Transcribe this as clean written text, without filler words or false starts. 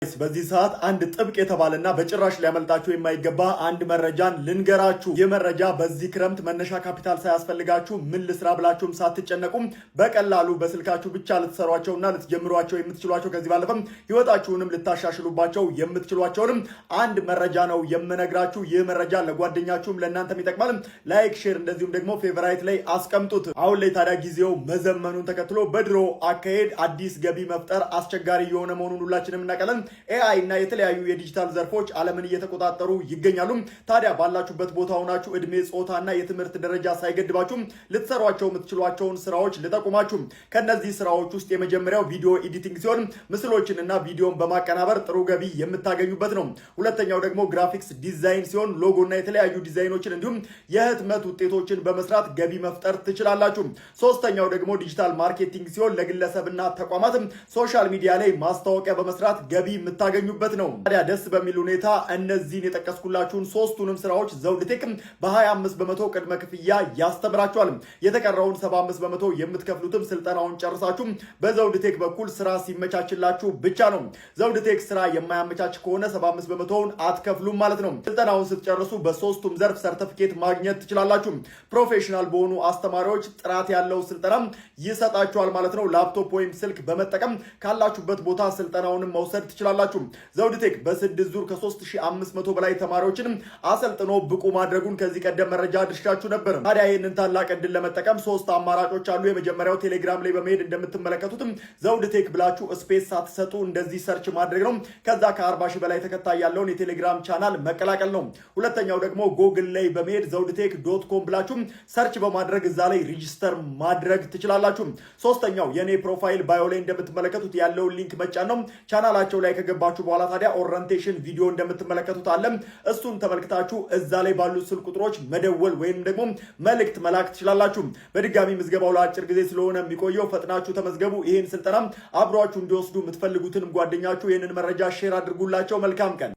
በዚህ ሰዓት አንድ ጥብቅ የተባለና በጭራሽ ሊያመልጣችሁ የማይገባ አንድ መረጃን ልንገራችሁ። ይህ መረጃ በዚህ ክረምት መነሻ ካፒታል ሳያስፈልጋችሁ ምን ልስራ ብላችሁም ሳትጨነቁም በቀላሉ በስልካችሁ ብቻ ልትሰሯቸውና ልትጀምሯቸው የምትችሏቸው ከዚህ ባለፈም ህይወታችሁንም ልታሻሽሉባቸው የምትችሏቸውንም አንድ መረጃ ነው የምነግራችሁ። ይህ መረጃ ለጓደኛችሁም ለእናንተም ይጠቅማል። ላይክ፣ ሼር እንደዚሁም ደግሞ ፌቨራይት ላይ አስቀምጡት። አሁን ላይ ታዲያ ጊዜው መዘመኑን ተከትሎ በድሮ አካሄድ አዲስ ገቢ መፍጠር አስቸጋሪ የሆነ መሆኑን ሁላችንም እናውቃለን። ኤአይ እና የተለያዩ የዲጂታል ዘርፎች ዓለምን እየተቆጣጠሩ ይገኛሉ። ታዲያ ባላችሁበት ቦታ ሆናችሁ እድሜ፣ ጾታና የትምህርት ደረጃ ሳይገድባችሁ ልትሰሯቸው የምትችሏቸውን ስራዎች ልጠቁማችሁ። ከነዚህ ስራዎች ውስጥ የመጀመሪያው ቪዲዮ ኤዲቲንግ ሲሆን ምስሎችንና ቪዲዮን በማቀናበር ጥሩ ገቢ የምታገኙበት ነው። ሁለተኛው ደግሞ ግራፊክስ ዲዛይን ሲሆን ሎጎና የተለያዩ ዲዛይኖችን እንዲሁም የህትመት ውጤቶችን በመስራት ገቢ መፍጠር ትችላላችሁ። ሶስተኛው ደግሞ ዲጂታል ማርኬቲንግ ሲሆን ለግለሰብና ተቋማት ሶሻል ሚዲያ ላይ ማስታወቂያ በመስራት ገቢ የምታገኙበት ነው። ታዲያ ደስ በሚል ሁኔታ እነዚህን የጠቀስኩላችሁን ሶስቱንም ስራዎች ዘውድቴክ በ25 በመቶ ቅድመ ክፍያ ያስተምራችኋል። የተቀረውን 75 በመቶ የምትከፍሉትም ስልጠናውን ጨርሳችሁ በዘውድቴክ በኩል ስራ ሲመቻችላችሁ ብቻ ነው። ዘውድቴክ ስራ የማያመቻች ከሆነ 75 በመቶውን አትከፍሉም ማለት ነው። ስልጠናውን ስትጨርሱ በሶስቱም ዘርፍ ሰርቲፊኬት ማግኘት ትችላላችሁ። ፕሮፌሽናል በሆኑ አስተማሪዎች ጥራት ያለው ስልጠና ይሰጣችኋል ማለት ነው። ላፕቶፕ ወይም ስልክ በመጠቀም ካላችሁበት ቦታ ስልጠናውንም መውሰድ ትችላላችሁ። ዘውድቴክ በስድስት ዙር ከ3500 በላይ ተማሪዎችን አሰልጥኖ ብቁ ማድረጉን ከዚህ ቀደም መረጃ አድርሻችሁ ነበር። ታዲያ ይህንን ታላቅ እድል ለመጠቀም ሶስት አማራጮች አሉ። የመጀመሪያው ቴሌግራም ላይ በመሄድ እንደምትመለከቱትም ዘውድቴክ ብላችሁ ስፔስ ሳትሰጡ እንደዚህ ሰርች ማድረግ ነው። ከዛ ከ40 ሺህ በላይ ተከታይ ያለውን የቴሌግራም ቻናል መቀላቀል ነው። ሁለተኛው ደግሞ ጎግል ላይ በመሄድ ዘውድቴክ.com ብላችሁ ሰርች በማድረግ እዛ ላይ ሬጂስተር ማድረግ ትችላላችሁ። ሶስተኛው የኔ ፕሮፋይል ባዮ ላይ እንደምትመለከቱት ያለውን ሊንክ መጫን ነው። ቻናላቸው ላይ ከገባችሁ በኋላ ታዲያ ኦሪየንቴሽን ቪዲዮ እንደምትመለከቱት አለ። እሱን ተመልክታችሁ እዛ ላይ ባሉት ስልክ ቁጥሮች መደወል ወይም ደግሞ መልእክት መላክ ትችላላችሁ። በድጋሚ ምዝገባው ለአጭር ጊዜ ስለሆነ የሚቆየው ፈጥናችሁ ተመዝገቡ። ይህን ስልጠና አብሯችሁ እንዲወስዱ የምትፈልጉትንም ጓደኛችሁ ይህንን መረጃ ሼር አድርጉላቸው። መልካም ቀን።